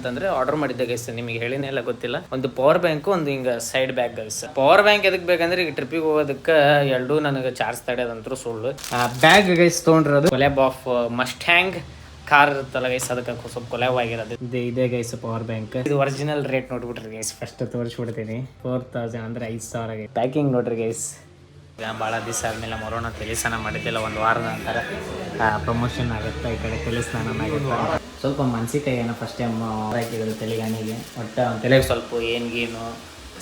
ಅಂತಂದ್ರೆ ಆರ್ಡರ್ ಮಾಡಿದ್ದೆ ಗೈಸ್, ನಿಮಗೆ ಹೇಳಿನೆಲ್ಲ ಗೊತ್ತಿಲ್ಲ. ಒಂದು ಪವರ್ ಬ್ಯಾಂಕ್, ಒಂದು ಹಿಂಗ side bag guys. Power bank ಎದಕ್ ಬೇಕಂದ್ರೆ ಈಗ ಟ್ರಿಪ್ಪಿಗೆ ಹೋಗೋದಕ್ಕೆ ಎರಡು ನನಗೆ ಚಾರ್ಜ್ ತಡೆಯೋದಂತೂ ಸುಳ್ಳು. ಬ್ಯಾಗ್ ಗೈಸ್ ತೊಗೊಂಡಿರೋದು ಕೊಲ್ಯಾಬ್ ಆಫ್ ಮಸ್ಟ್ಯಾಂಗ್ ಕಾರ್ ಇರುತ್ತಲ್ಲ ಗೈಸ್, ಅದಕ್ಕೆ ಸ್ವಲ್ಪ ಕೊಲ್ಯಾಬ್ ಆಗಿರೋದು ಇದೇ ಗೈಸ್ ಪವರ್ ಬ್ಯಾಂಕ್. ಇದು ಒರಿಜಿನಲ್ ರೇಟ್ ನೋಡ್ಬಿಟ್ರಿ ಗೈಸ್, ಫಸ್ಟ್ ತೋರಿಸ್ಬಿಡ್ತೀನಿ. 4000 ಅಂದ್ರೆ 5000 ಗೈಸ್. ಪ್ಯಾಕಿಂಗ್ ನೋಡ್ರಿ ಗೈಸ್. ಭಾಳ ದಿವಸ ಆದಮೇಲೆ ಮರೋಣ ತಲೆ ಸ್ನಾನ ಮಾಡಿದ್ದಿಲ್ಲ, ಒಂದು ವಾರದ ನಂತರ ಪ್ರಮೋಷನ್ ಆಗುತ್ತೆ. ಈ ಕಡೆ ತಲೆ ಸ್ನಾನ ಆಗುತ್ತೆ. ಸ್ವಲ್ಪ ಮನ್ಸಿಕಾಯಿ ಏನೋ ಫಸ್ಟ್ ಟೈಮ್ ಹಾಕಿದ್ರು ತಲೆಗಾಣಿಗೆ. ಒಟ್ಟು ತಲೆಗೆ ಸ್ವಲ್ಪ ಏನ್ಗೇನು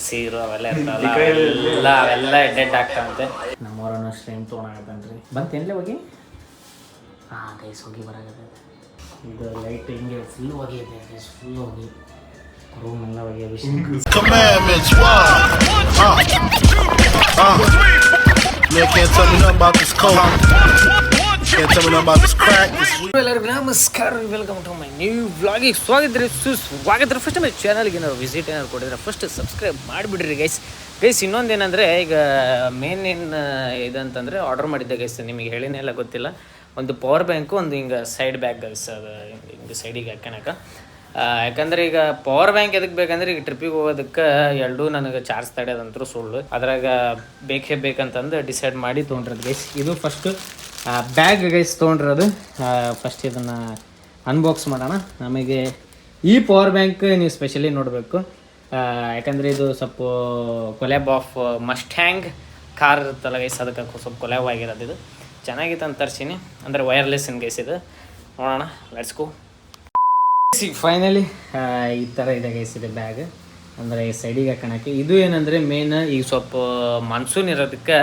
ಸೀರು ಅವೆಲ್ಲ ಇರ್ತಾವಲ್ಲ, ಅವೆಲ್ಲ ಡೆಡ್ ಆಗ್ತಾವಂತೆ. ನಮ್ಮವ್ರನ್ನ ಸ್ಟ್ರೀಮ್ ತೊಗೊಳಕತ್ತನ್ರಿ. ಬಂತೇನ್ಲೇ ಹೋಗಿ? ಹಾಂ ಗೈಸ್, ಹೋಗಿ ಬರಾಗತ್ತೆ. ಇದು ಲೈಟ್ ಹಿಂಗೆ ಫುಲ್ ಹೋಗಿದೆ ಗೈಸ್, ಫುಲ್ ಹೋಗಿ ರೂಮ್ ಎಲ್ಲ ಹೋಗಿ ಎಲ್ಲರಿಗೂ ನಮಸ್ಕಾರ, ವೆಲ್ಕಮ್ ಟು ಮೈ ನ್ಯೂ ವ್ಲಾಗಿಗೆ ಸ್ವಾಗತ. ಫಸ್ಟ್ ಟೈಮ್ ಚಾನಲ್ಗೆ ಏನಾದ್ರು ವಿಸಿಟ್ ಏನಾದ್ರು ಕೊಟ್ಟಿದ್ರೆ ಫಸ್ಟ್ ಸಬ್ಸ್ಕ್ರೈಬ್ ಮಾಡಿಬಿಡ್ರಿ ಗೈಸ್. ಇನ್ನೊಂದೇನೆಂದರೆ, ಈಗ ಮೇನ್ ಏನು ಇದಂತಂದರೆ ಆರ್ಡರ್ ಮಾಡಿದ್ದೆ ಗೈಸ್, ನಿಮಗೆ ಹೇಳಿನೆಲ್ಲ ಗೊತ್ತಿಲ್ಲ. ಒಂದು ಪವರ್ ಬ್ಯಾಂಕು, ಒಂದು ಹಿಂಗೆ ಸೈಡ್ ಬ್ಯಾಗ್ ಗೈಸ್, ಅದು ಹಿಂಗೆ ಸೈಡಿಗೆ ಹಾಕೋಣಕ. ಯಾಕಂದ್ರೆ ಈಗ ಪವರ್ ಬ್ಯಾಂಕ್ ಎದಕ್ಕೆ ಬೇಕಂದ್ರೆ ಈಗ ಟ್ರಿಪ್ಪಿಗೆ ಹೋಗೋದಕ್ಕೆ ಎರಡು ನನಗೆ ಚಾರ್ಜ್ ತಡೆಯೋದಂತೂ ಸುಳ್ಳು. ಅದ್ರಾಗ ಬೇಕೇ ಬೇಕಂತಂದು ಡಿಸೈಡ್ ಮಾಡಿ ತೊಗೊಂಡಿರೋದು ಗೈಸ್. ಇದು ಫಸ್ಟು ಬ್ಯಾಗ್ ಗೈಸ್ ತೊಗೊಂಡಿರೋದು. ಫಸ್ಟ್ ಇದನ್ನು ಅನ್ಬಾಕ್ಸ್ ಮಾಡೋಣ. ನಮಗೆ ಈ ಪವರ್ ಬ್ಯಾಂಕ್ ನೀವು ಸ್ಪೆಷಲಿ ನೋಡಬೇಕು, ಯಾಕಂದರೆ ಇದು ಸ್ವಲ್ಪ ಕೊಲ್ಯಾಬ್ ಆಫ್ ಮಸ್ಟ್ಯಾಂಗ್ ಕಾರ್ ಇರುತ್ತಲ್ಲ ಗೈಸ್, ಅದಕ್ಕೆ ಸ್ವಲ್ಪ ಕೊಲ್ಯಾಬ್ ಆಗಿರೋದು. ಇದು ಚೆನ್ನಾಗಿತ್ತು ಅಂತ ತರ್ಸೀನಿ, ಅಂದರೆ ವೈರ್ಲೆಸ್ ಇನ್ ಗೈಸ್. ಇದು ನೋಡೋಣ, ಲೆಟ್ಸ್ ಗೋ. ಫೈನಲಿ ಈ ಥರ ಇದೆ ಗೈಸ್. ಇದೆ ಬ್ಯಾಗ್, ಅಂದರೆ ಸೈಡಿಗೆ ಹಾಕೋಣಕ್ಕೆ. ಇದು ಏನಂದರೆ ಮೇನ್ ಈಗ ಸ್ವಲ್ಪ ಮಾನ್ಸೂನ್ ಇರೋದಕ್ಕೆ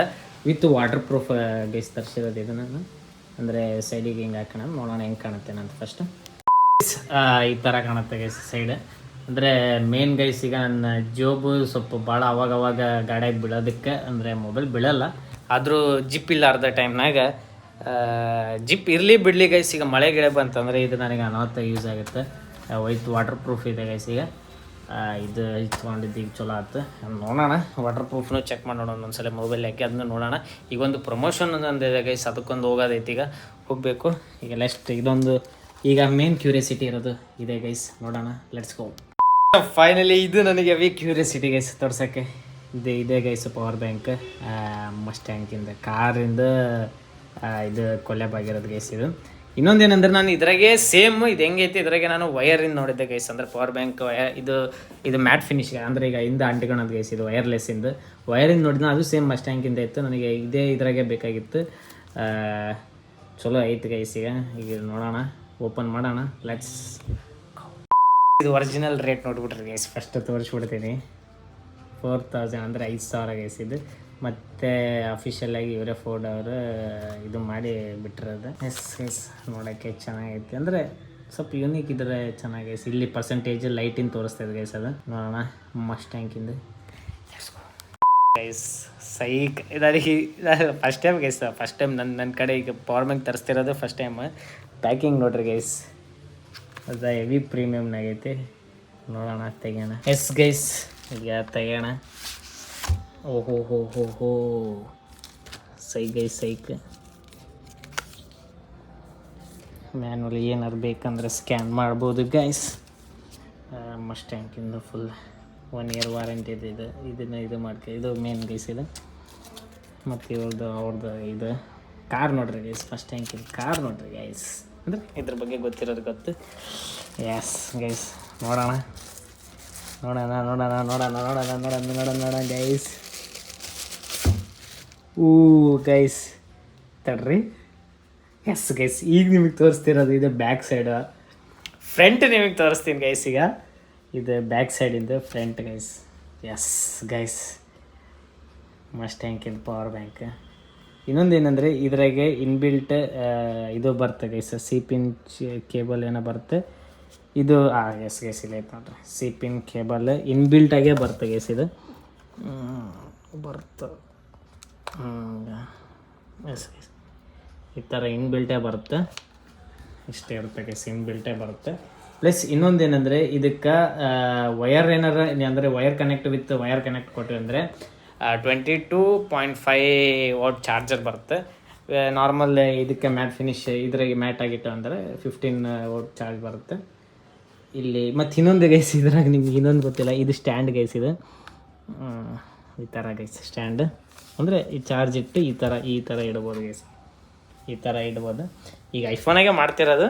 ವಿತ್ ವಾಟರ್ ಪ್ರೂಫ್ ಗೈಸ್ ತರಿಸಿರೋದು ಇದು ನಾನು. ಅಂದರೆ ಸೈಡಿಗೆ ಹಿಂಗೆ ಹಾಕೋಣ, ನೋಡೋಣ ಹೆಂಗೆ ಕಾಣುತ್ತೆ ಅಂತ. ಫಸ್ಟ್ ಈ ಥರ ಕಾಣುತ್ತೆ ಗೈಸ್ ಸೈಡ್. ಅಂದರೆ ಮೇನ್ ಗೈಸ್, ಈಗ ನನ್ನ ಜೋಬು ಸ್ವಲ್ಪ ಭಾಳ ಅವಾಗವಾಗ ಗಾಡಿಯಾಗಿ ಬೀಳೋದಕ್ಕೆ, ಅಂದರೆ ಮೊಬೈಲ್ ಬೀಳಲ್ಲ, ಆದರೂ ಜಿಪ್ ಇಲ್ಲ ಅರ್ಧ ಟೈಮ್ನಾಗ. ಜಿಪ್ ಇರಲಿ ಬಿಡಲಿ ಗೈಸ್, ಈಗ ಮಳೆ ಗಿಳೆ ಬಂತಂದರೆ ಇದು ನನಗೆ ಅನಾಹುತ ಯೂಸ್ ಆಗುತ್ತೆ. ವೈಟ್ ವಾಟರ್ ಪ್ರೂಫ್ ಇದೆ ಗೈಸ್. ಈಗ ಇದು ತೊಗೊಂಡಿದ್ದು ಈಗ ಚಲೋ ಆಯ್ತು. ನೋಡೋಣ, ವಾಟರ್ ಪ್ರೂಫ್ನು ಚೆಕ್ ಮಾಡಿ ನೋಡೋಣ ಒಂದ್ಸಲ ಮೊಬೈಲ್ ಹಾಕಿ, ಅದನ್ನ ನೋಡೋಣ. ಈಗ ಒಂದು ಪ್ರಮೋಷನ್ ಒಂದಿದೆ ಗೈಸ್, ಅದಕ್ಕೊಂದು ಹೋಗೋದೈತಿ. ಈಗ ಹೋಗಬೇಕು. ಈಗ ನೆಕ್ಸ್ಟ್ ಇದೊಂದು ಈಗ ಮೇನ್ ಕ್ಯೂರಿಯಾಸಿಟಿ ಇರೋದು ಇದೆ ಗೈಸ್, ನೋಡೋಣ, ಲೆಟ್ಸ್ ಗೋ. ಫೈನಲಿ ಇದು ನನಗೆ ವಿ ಕ್ಯೂರಿಯಾಸಿಟಿ ಗೈಸ್ ತೋರ್ಸೋಕ್ಕೆ. ಇದೆ ಗೈಸ್ ಪವರ್ ಬ್ಯಾಂಕ್ ಮಸ್ಟ್ಯಾಂಕಿಂದ ಕಾರಿಂದ ಇದು ಕೊಲ್ಯಾಬ್ ಆಗಿರೋದು ಗೈಸ್. ಇದು ಇನ್ನೊಂದೇನೆಂದ್ರೆ, ನಾನು ಇದ್ರಾಗೆ ಸೇಮ್ ಇದು ಹೆಂಗೈತಿ, ಇದ್ರಾಗೆ ನಾನು ವಯರಿಂದ ನೋಡಿದ್ದೆ ಗೈಸ್. ಅಂದರೆ ಪವರ್ ಬ್ಯಾಂಕ್ ಇದು ಮ್ಯಾಟ್ ಫಿನಿಶ್, ಅಂದರೆ ಈಗ ಹಿಂದೆ ಅಂಟಿಕೊಳ್ಳೋದು ಗೈಸ್. ಇದು ವೈರ್ಲೆಸ್ಸಿಂದು ವಯರಿಂದ ನೋಡಿದ್ನ, ಅದು ಸೇಮ್ ಮಸ್ಟ್ಯಾಂಕಿಂದ ಇತ್ತು. ನನಗೆ ಇದೇ ಇದ್ರಾಗೆ ಬೇಕಾಗಿತ್ತು. ಚಲೋ ಐತೆ ಗೈಸ್. ಈಗ ನೋಡೋಣ, ಓಪನ್ ಮಾಡೋಣ, ಲೆಟ್ಸ್. ಇದು ಒರಿಜಿನಲ್ ರೇಟ್ ನೋಡ್ಬಿಟ್ರಿ ಗೈಸ್, ಫಸ್ಟ್ ತೋರಿಸ್ಬಿಡ್ತೀನಿ. 4000 ಅಂದರೆ 5000 ಗೈಸ್ ಇದು. ಮತ್ತು ಅಫಿಷಿಯಲಾಗಿ ಇವರೇ ಫೋರ್ಡ್ ಅವರು ಇದು ಮಾಡಿ ಬಿಟ್ಟಿರೋದು. ಎಸ್ ನೋಡೋಕ್ಕೆ ಚೆನ್ನಾಗೈತಿ, ಅಂದರೆ ಸ್ವಲ್ಪ ಯೂನಿಕ್ ಇದ್ರೆ ಚೆನ್ನಾಗೈಸ್. ಇಲ್ಲಿ ಪರ್ಸೆಂಟೇಜ್ ಲೈಟಿಂದ ತೋರಿಸ್ತಾ ಇದೆ ಗೈಸ್. ಅದು ನೋಡೋಣ, ಮಸ್ಟ್ಯಾಂಕಿಂದು ಗೈಸ್. ಸೈಕ್ ಇದರಿಗೆ first time guys, first time ನನ್ನ ಕಡೆ ಈಗ ಪವರ್ ಬ್ಯಾಂಕ್ ತರಿಸ್ತಿರೋದು ಫಸ್ಟ್ ಟೈಮ್. ಪ್ಯಾಕಿಂಗ್ ನೋಡ್ರಿ ಗೈಸ್, ಅದು ಹೆವಿ ಪ್ರೀಮಿಯಮ್ನಾಗೈತಿ. ನೋಡೋಣ, ತೆಗೋಣ. ಎಸ್ ಗೈಸ್, ಈಗ ತೆಗೋಣ. ಓಹೋ ಹೋ ಹೋ ಹೋ, ಸೈಕ್. ಮ್ಯಾನ್ಯಲಿ ಏನಾರು ಬೇಕಂದ್ರೆ ಸ್ಕ್ಯಾನ್ ಮಾಡ್ಬೋದು ಗೈಸ್. ಮಸ್ಟ್ಯಾಂಕಿಂದು ಫುಲ್ 1 year ವಾರಂಟಿ ಇದೆ. ಇದನ್ನು ಇದು ಮಾಡ್ಕೊ, ಇದು ಮೇನ್ ಗೈಸ್ ಇದು. ಮತ್ತು ಅವ್ರದ್ದು ಇದು ಕಾರ್ ನೋಡ್ರಿ ಗೈಸ್, ಫಸ್ಟ್ ಟ್ಯಾಂಕಿನ ಕಾರ್ ನೋಡ್ರಿ ಗೈಸ್. ಅಂದರೆ ಇದ್ರ ಬಗ್ಗೆ ಗೊತ್ತಿರೋದು ಗೊತ್ತು. ಎಸ್ ಗೈಸ್, ನೋಡೋಣ ಗೈಸ್. ಗೈಸ್ ತಡ್ರಿ. ಎಸ್ ಗೈಸ್, ಈಗ ನಿಮಗೆ ತೋರಿಸ್ತಿರೋದು ಇದು ಬ್ಯಾಕ್ ಸೈಡು. ಫ್ರಂಟ್ ನಿಮಗೆ ತೋರಿಸ್ತೀನಿ ಗೈಸ್. ಈಗ ಇದು ಬ್ಯಾಕ್ ಸೈಡಿಂದು ಫ್ರಂಟ್ ಗೈಸ್. ಎಸ್ ಗೈಸ್, ಮಸ್ಟ್ಯಾಂಕಿಂದು ಪವರ್ ಬ್ಯಾಂಕ್. ಇನ್ನೊಂದೇನೆಂದರೆ, ಇದ್ರಾಗೆ ಇನ್ಬಿಲ್ಟ್ ಇದು ಬರುತ್ತೆ ಗೈಸ್, ಸಿ ಪಿನ್ ಕೇಬಲ್ ಏನೋ ಬರುತ್ತೆ. ಇದು ಎಸ್ ಗೈಸ್, ಇಲ್ಲ ಐತೆ ನೋಡ್ರಿ, ಸಿ ಪಿನ್ ಕೇಬಲ್ ಇನ್ಬಿಲ್ಟಾಗೇ ಬರುತ್ತೆ ಗೈಸ್. ಇದು ಬರುತ್ತೆ. ಎಸ್ ಗೈಸ್, ಈ ಥರ ಇನ್ಬಿಲ್ಟೇ ಬರುತ್ತೆ. ಇಷ್ಟೇ ಇರುತ್ತೆ ಗೈಸ್, ಇನ್ಬಿಲ್ಟೇ ಬರುತ್ತೆ. ಪ್ಲಸ್ ಇನ್ನೊಂದೇನೆಂದರೆ, ಇದಕ್ಕೆ ವಯರ್ ಏನಾರ ಅಂದರೆ ವಯರ್ ಕನೆಕ್ಟ್ ಕೊಟ್ಟಿವಿ ಅಂದರೆ 22.5 ವಾಟ್ ಚಾರ್ಜರ್ ಬರುತ್ತೆ. ನಾರ್ಮಲ್ ಇದಕ್ಕೆ ಮ್ಯಾಟ್ ಫಿನಿಶ್ ಇದ್ರಾಗೆ ಮ್ಯಾಟ್ ಆಗಿತ್ತು ಅಂದರೆ 15 ವಾಟ್ ಚಾರ್ಜ್ ಬರುತ್ತೆ. ಇಲ್ಲಿ ಮತ್ತು ಇನ್ನೊಂದು ಗೈಸ್ ಇದ್ರಾಗ ನಿಮ್ಗೆ ಇನ್ನೊಂದು ಗೊತ್ತಿಲ್ಲ, ಇದು ಸ್ಟ್ಯಾಂಡ್ ಗೈಸ್ ಇದು ಈ ಥರ ಗೈಸ್ ಸ್ಟ್ಯಾಂಡ್ ಅಂದರೆ ಈ ಚಾರ್ಜ್ ಇಟ್ಟು ಈ ಥರ ಇಡ್ಬೋದು ಗೈಸ್, ಈ ಥರ ಇಡ್ಬೋದು. ಈಗ ಐಫೋನಾಗೆ ಮಾಡ್ತಿರೋದು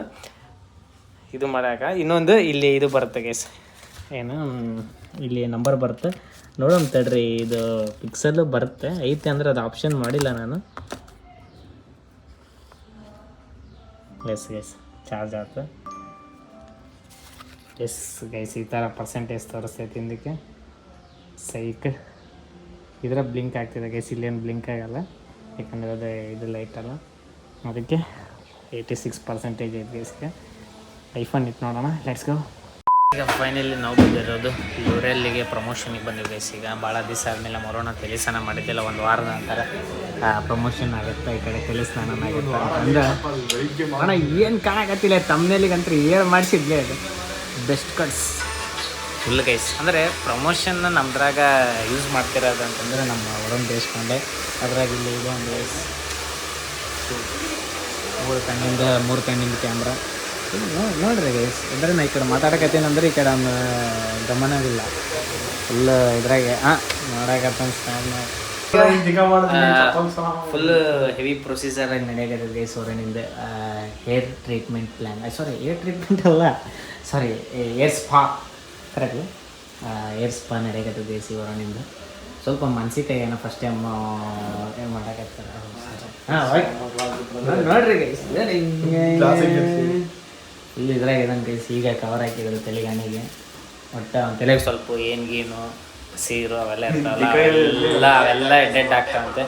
ಇದು ಮಾಡೋಕೆ. ಇನ್ನೊಂದು ಇಲ್ಲಿ ಇದು ಬರುತ್ತೆ ಗೈಸ್, ಏನು ಇಲ್ಲಿ ನಂಬರ್ ಬರುತ್ತೆ ನೋಡೋಣ ತಡ್ರಿ, ಇದು ಪಿಕ್ಸೆಲ್ ಬರುತ್ತೆ ಐತೆ ಅಂದರೆ ಅದು ಆಪ್ಷನ್ ಮಾಡಿಲ್ಲ ನಾನು. ಗೈಸ್ ಚಾರ್ಜ್ ಆಯ್ತು. ಎಸ್ ಗೈಸ್ ಈ ಥರ ಪರ್ಸೆಂಟೇಜ್ ತೋರಿಸ್ತೈತಿ ಇದಕ್ಕೆ ಸೈಕ್. ಇದರ ಬ್ಲಿಂಕ್ ಆಗ್ತಿದೆ ಗೈಸ್, ಇಲ್ಲೇನು ಬ್ಲಿಂಕ್ ಆಗಲ್ಲ ಯಾಕಂದರೆ ಅದು ಇದು ಲೈಟ್ ಅಲ್ಲ, ಅದಕ್ಕೆ 86% ಐತೆ ಗೈಸ್ಗೆ. ಐಫೋನ್ ಇತ್ತು ನೋಡೋಣ, ಲೆಟ್ಸ್ ಗೋ. ಈಗ ಫೈನಲಿ ನಾವು ಬಂದಿರೋದು ಲೋರೆಲ್ಲಿಗೆ ಪ್ರಮೋಷನಿಗೆ ಬಂದಿವಿ ಗೈಸ್. ಈಗ ಭಾಳ ದಿವಸ ಆದಮೇಲೆ ಮರೋಣ ತಲೆ ಸ್ನಾನ ಮಾಡಿದ್ದಿಲ್ಲ, ಒಂದು ವಾರದ ನಂತರ ಪ್ರಮೋಷನ್ ಆಗುತ್ತೆ, ಈ ಕಡೆ ತಲೆ ಸ್ನಾನ ಆಗುತ್ತೆ ಅಂದ್ರೆ ಅಣ್ಣ ಏನು ಕಾಣಕತ್ತಿಲ್ಲ ತಮ್ಮನೇಲಿಗಂತೂ ಏನು ಮಾಡಿಸಿದ್ಲೇ ಅದು ಬೆಸ್ಟ್ ಕಟ್ಸ್ ಫುಲ್ ಗೈಸ್. ಅಂದರೆ ಪ್ರಮೋಷನ್ನ ನಮ್ದ್ರಾಗ ಯೂಸ್ ಮಾಡ್ತಿರೋದು ಅಂತಂದರೆ ನಮ್ಮ ವರುಣ್ ದೇಶಪಾಂಡೆ, ಅದ್ರಾಗ ಇಲ್ಲಿ ಇದು ಒಂದು ಗೈಸ್ 3 ಕಣ್ಣಿಂದ ಕ್ಯಾಮ್ರಾ ನೋಡ್ರಿ ಗೈಸ್. ಅಂದರೆ ನಾ ಈ ಕಡೆ ಮಾತಾಡಕತ್ತೀನಿ ಅಂದ್ರೆ ಈ ಕಡೆ ಗಮನವಿಲ್ಲ ಫುಲ್ ಇದ್ರಾಗೆ ನೋಡಕತ್ತ ಫುಲ್ ಹೆವಿ ಪ್ರೊಸೀಜರ್ ಆಗಿ ನಡೆಯಕತ್ತದ ಗೈಸ್. ವರುಣಿಂದ hair treatment plan, hair treatment ಅಲ್ಲ hair spa, correctly hair spa ನಡೆಯಕತ್ತದ ಗೈಸ್ ವರುಣಿಂದ. ಸ್ವಲ್ಪ ಮಾನಸಿಕ ಏನೋ ಫಸ್ಟ್ ಟೈಮ್ ಏನು ಮಾಡಕತ್ತಾರೆ ನೋಡ್ರಿ ಗೈಸ್. ಇಲ್ಲಿ ಇದ್ರಾಗ ಇದಂಗೆ ಗೈಸ್, ಈಗ ಕವರ್ ಹಾಕಿದ್ರು ತೆಲಿಗಾಣಿಗೆ. ಒಟ್ಟು ತಲೆಗೆ ಸ್ವಲ್ಪ ಗೀನು ಸೀರು ಅವೆಲ್ಲ ಇರ್ತಾವಲ್ಲ ಅವೆಲ್ಲ ಎಡ್ಡೆಡ್ ಆಗ್ತಾವಂತೆ.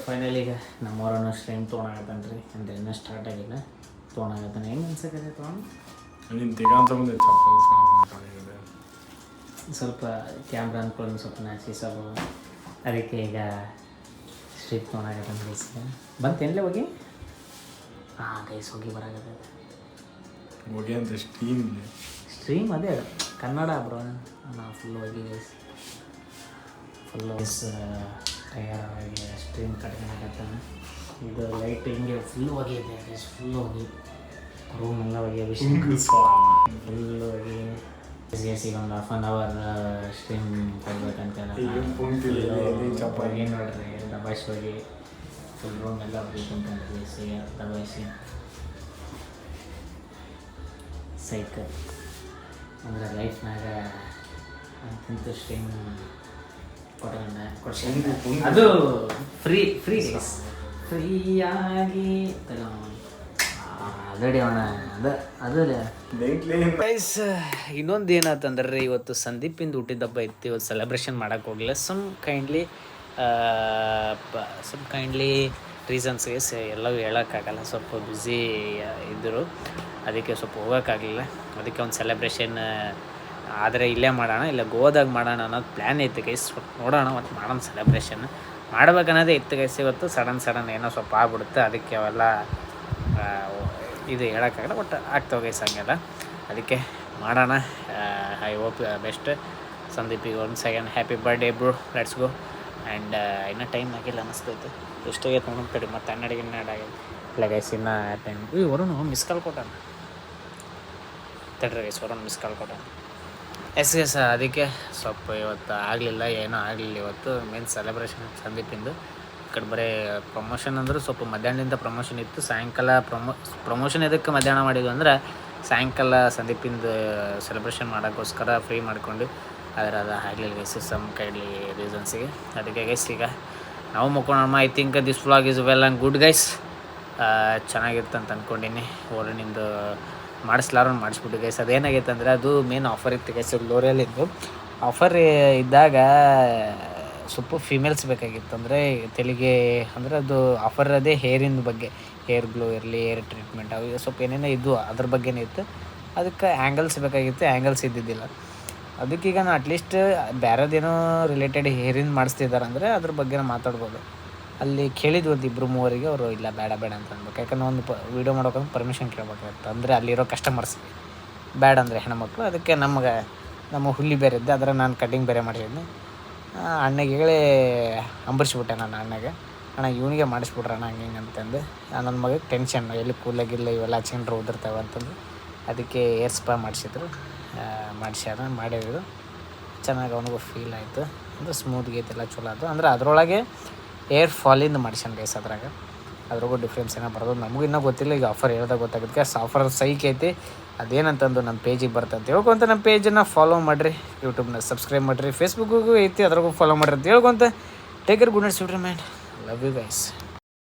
ಫೈನಲ್ ಈಗ ನಮ್ಮವ್ರನ್ನ ಸ್ಟ್ರೀಮ್ ತೊಗೊಳಕತ್ತಾನ್ರಿ, ಅಂದರೆ ಇನ್ನೂ ಸ್ಟಾರ್ಟ್ ಆಗಿಲ್ಲ, ತೊಗೊಳಕತ್ತಾನೆ. ಹೆಂಗೆ ಅನ್ಸಕತ್ತೆ ಸ್ವಲ್ಪ ಕ್ಯಾಮ್ರಾ ಅಂದ್ಕೊಂಡು ಸ್ವಲ್ಪ ನಾಚಿ ಸ್ವಲ್ಪ, ಅದಕ್ಕೆ ಈಗ ಸ್ಟ್ರೀಟ್ ತೊಗೊಳಕತ್ತಾನೆ ಗೈಸ್ಗೆ. ಬಂತೇನಲೇ ಹೋಗಿ ಗೈಸ್ ಹೋಗಿ ಬರಾಗತ್ತೆ ಹೋಗಿ ಅಂತ ಸ್ಟ್ರೀಮ್ ಅದೇ ಕನ್ನಡ ಬ್ರೋ. ನಾ ಫುಲ್ ಹೋಗಿ ಗೈಸ್ ತಯಾರಾಗಿ ಸ್ಟ್ರೀಮ್ ಕಟ್ಕೊಂಡಾಗತ್ತಾನೆ. ಇದು ಲೈಟ್ ಹಿಂಗೆ ಫುಲ್ ಹೋಗಿದೆ ಗೈಸ್, ಫುಲ್ ಹೋಗಿ ರೂಮ್ ಎಲ್ಲ ಹೋಗಿ ಫುಲ್ ಹೋಗಿ ಈಗ ಒಂದು ½ ಸ್ಟ್ರೀಮ್ ಕೊಡ್ಬೇಕಂತ ಏನು ನೋಡ್ರಿ ದಬಾಯಿಸಿ ಹೋಗಿ ಫುಲ್ ರೂಮ್ ಎಲ್ಲ ಹೋಗ್ಬೇಕಂತ ದಬಾಯಿಸಿ ಸೈಕ್. ಅಂದರೆ ಲೈಫ್ನಾಗ ಅಂತಿಂತ ಸ್ಟ್ರೀಮ್ ಕೊಡ್ಕೊಂಡು ಅದು ಫ್ರೀಯಾಗಿ ಅದಡಿ ಅವಣ ಅದು ಗೈಸ್. ಇನ್ನೊಂದು ಏನಾಯ್ತಂದ್ರೆ ಇವತ್ತು ಸಂದೀಪಿಂದ ಹುಟ್ಟಿದಬ್ಬ ಇತ್ತು, ಇವತ್ತು ಸೆಲೆಬ್ರೇಷನ್ ಮಾಡೋಕ್ಕೆ ಹೋಗಲಿಲ್ಲ. ಸಮ್ ಕೈಂಡ್ಲಿ ರೀಸನ್ಸ್ಗೆ ಎಲ್ಲವೂ ಹೇಳೋಕ್ಕಾಗಲ್ಲ, ಸ್ವಲ್ಪ ಬ್ಯುಸಿ ಇದ್ದರು, ಅದಕ್ಕೆ ಸ್ವಲ್ಪ ಹೋಗೋಕ್ಕಾಗಲಿಲ್ಲ. ಅದಕ್ಕೆ ಒಂದು ಸೆಲೆಬ್ರೇಷನ್ ಆದರೆ ಇಲ್ಲೇ ಮಾಡೋಣ, ಇಲ್ಲ ಗೋವಾದಾಗ ಮಾಡೋಣ ಅನ್ನೋದು ಪ್ಲ್ಯಾನ್ ಐತೆ ಗೈಸ್. ನೋಡೋಣ ಮತ್ತು ಮಾಡೋಣ ಸೆಲೆಬ್ರೇಷನ್ ಮಾಡ್ಬೇಕನ್ನೋದೇ ಇತ್ತು ಗೈಸ್. ಇವತ್ತು ಸಡನ್ ಏನೋ ಸ್ವಲ್ಪ ಆಗ್ಬಿಡುತ್ತೆ, ಅದಕ್ಕೆ ಅವೆಲ್ಲ ಇದು ಹೇಳೋಕ್ಕಾಗಲ್ಲ, ಬಟ್ ಆಗ್ತಾವೆ ಗೈಸ್ ಹಂಗೆಲ್ಲ. ಅದಕ್ಕೆ ಮಾಡೋಣ. I hope best. ಸಂದೀಪಿಗೆ ಒಂದು second happy birthday bro, let's go. And ಇನ್ನೂ ಟೈಮ್ ಆಗಿಲ್ಲ ಅನ್ನಿಸ್ತೈತೆ, ಎಷ್ಟಾಗೈತೆ ನೋಡೋಣ ಕಡೆ, ಮತ್ತು 12 ಆಗಿದೆ ಇಲ್ಲ ಗೈಸ್, ಇನ್ನೂ ಟೈಮ್. ವರುಣ್ ಮಿಸ್ ಕಾಲ್ ಕೊಟ್ಟಾನ, ತಡ್ರಿ ಗೈಸ್, ವರುಣ್ ಮಿಸ್ ಕಾಲ್ ಕೊಟ್ಟಾನ. ಎಸ್ ಗೈಸ್, ಅದಕ್ಕೆ ಸ್ವಲ್ಪ ಇವತ್ತು ಆಗಲಿಲ್ಲ, ಏನೂ ಆಗಲಿಲ್ಲ ಇವತ್ತು. ಮೇನ್ ಸೆಲೆಬ್ರೇಷನ್ ಸಂದೀಪಿಂದು. ಈ ಕಡೆ ಬರೀ ಪ್ರಮೋಷನ್ ಅಂದ್ರೆ ಸ್ವಲ್ಪ ಮಧ್ಯಾಹ್ನದಿಂದ ಪ್ರಮೋಷನ್ ಇತ್ತು, ಸಾಯಂಕಾಲ ಪ್ರಮೋಷನ್ ಎದಕ್ಕೆ ಮಧ್ಯಾಹ್ನ ಮಾಡಿದ್ವು ಅಂದ್ರೆ ಸಾಯಂಕಾಲ ಸಂದೀಪಿಂದು ಸೆಲೆಬ್ರೇಷನ್ ಮಾಡೋಕ್ಕೋಸ್ಕರ ಫ್ರೀ ಮಾಡ್ಕೊಂಡು, ಆದರೆ ಅದು ಆಗಲಿಲ್ಲ ಗೈಸ್ ಸಮ್ ಕೈಂಡ್ಲಿ ರೀಸನ್ಸಿಗೆ. ಅದಕ್ಕೆ ಗೈಸ್ ಈಗ ನಾವು ಮುಕ್ಕೋಣ. I think this vlog is well and good guys. ಚೆನ್ನಾಗಿರುತ್ತೆ ಅಂತ ಅಂದ್ಕೊಂಡಿನಿ. ವರುಣಿಂದು ಮಾಡಿಸ್ಬಿಟ್ಟು ಗೈಸ್. ಅದೇನಾಗೈತೆ ಅಂದರೆ ಅದು ಮೇನ್ ಆಫರ್ ಇತ್ತು ಗೈಸ್, ಲೋರಿಯಲ್ಲಿದ್ದು ಆಫರ್ ಇದ್ದಾಗ ಸ್ವಲ್ಪ ಫೀಮೇಲ್ಸ್ ಬೇಕಾಗಿತ್ತು. ಅಂದರೆ ತೆಲಿಗೆ ಅಂದರೆ ಅದು ಆಫರ್ ಅದೇ ಹೇರಿಂದ ಬಗ್ಗೆ, ಹೇರ್ ಗ್ಲೋ ಇರಲಿ, ಹೇರ್ ಟ್ರೀಟ್ಮೆಂಟ್ ಅವು ಸ್ವಲ್ಪ ಏನೇನೋ ಇದ್ದು ಅದ್ರ ಬಗ್ಗೆನೇ ಇತ್ತು. ಅದಕ್ಕೆ ಆ್ಯಂಗಲ್ಸ್ ಬೇಕಾಗಿತ್ತು, ಆ್ಯಂಗಲ್ಸ್ ಇದ್ದಿದ್ದಿಲ್ಲ. ಅದಕ್ಕೀಗ ನಾನು ಅಟ್ಲೀಸ್ಟ್ ಬೇರೆದೇನೋ ರಿಲೇಟೆಡ್ ಹೇರಿಂದ ಮಾಡಿಸ್ತಿದ್ದಾರೆ ಅಂದರೆ ಅದ್ರ ಬಗ್ಗೆ ಮಾತಾಡ್ಬೋದು. ಅಲ್ಲಿ ಕೇಳಿದ್ವಿ ಒಂದು 2-3 ಅವರು ಇಲ್ಲ ಬೇಡ ಅಂತ ಅನ್ಬೇಕು, ಯಾಕಂದ್ರೆ ಒಂದು ವೀಡಿಯೋ ಮಾಡೋಕಂದ್ರೆ ಪರ್ಮಿಷನ್ ಕೇಳಬೇಕಾಗುತ್ತೆ. ಅಂದರೆ ಅಲ್ಲಿರೋ ಕಸ್ಟಮರ್ಸ್ಗೆ ಬೇಡ ಅಂದರೆ ಹೆಣ್ಮಕ್ಳು. ಅದಕ್ಕೆ ನಮ್ಮ ಹುಲಿ ಬೇರೆ ಇದ್ದೆ, ಅದರ ನಾನು ಕಟಿಂಗ್ ಬೇರೆ ಮಾಡಿಸಿದ್ನಿ. ಅಣ್ಣಗೆ ಹೇಳಿ ಅಂಬರಿಸ್ಬಿಟ್ಟೆ ನಾನು ಅಣ್ಣಗೆ. ಅಣ್ಣ ಇವನಿಗೆ ಮಾಡಿಸ್ಬಿಡ್ರಣ್ಣ ಹಂಗೆ ಅಂತಂದು ನನ್ನ ಮಗಗೆ ಟೆನ್ಷನ್ ಎಲ್ಲಿ ಕೂಲಾಗಿಲ್ಲ ಇವೆಲ್ಲ ಹಚ್ಕೊಂಡ್ರೆ ಉದುರ್ತಾವೆ ಅಂತಂದು ಅದಕ್ಕೆ ಏರ್ ಸ್ಪಾ ಮಾಡಿಸಿದ್ರು ಮಾಡಿದ್ರು ಚೆನ್ನಾಗಿ ಅವನಿಗೂ ಫೀಲ್ ಆಯಿತು ಅಂದರೆ ಸ್ಮೂತ್ ಗೀತೆಲ್ಲ ಚಲೋ ಆಯಿತು ಅಂದ್ರೆ ಅದರೊಳಗೆ ಏರ್ ಫಾಲಿಂದ ಮಾಡಿಸ್ಯಾನ ಗೈಸ್ ಅದ್ರಾಗೂ ಡಿಫ್ರೆನ್ಸ್ ಏನೋ ಬರೋದು ನಮಗೂ ಇನ್ನೂ ಗೊತ್ತಿಲ್ಲ. ಈಗ ಆಫರ್ ಹೇಳ್ದಾಗ ಗೊತ್ತಾಗುತ್ತೆ. ಆಫರ್ ಸೈಕ್ ಐತಿ, ಅದೇನಂತಂದು ನಮ್ಮ ಪೇಜಿಗೆ ಬರ್ತಂತ ಹೇಳ್ಕೊಂತ ನಮ್ಮ ಪೇಜನ್ನು ಫಾಲೋ ಮಾಡಿರಿ, ಯೂಟ್ಯೂಬ್ನ ಸಬ್ಸ್ಕ್ರೈಬ್ ಮಾಡಿರಿ, ಫೇಸ್ಬುಕ್ಕಿಗೂ ಐತಿ ಅದ್ರಾಗೂ ಫಾಲೋ ಮಾಡಿರಿ ಅಂತ ಹೇಳ್ಕೊಂತ take care, good night, man, love you guys.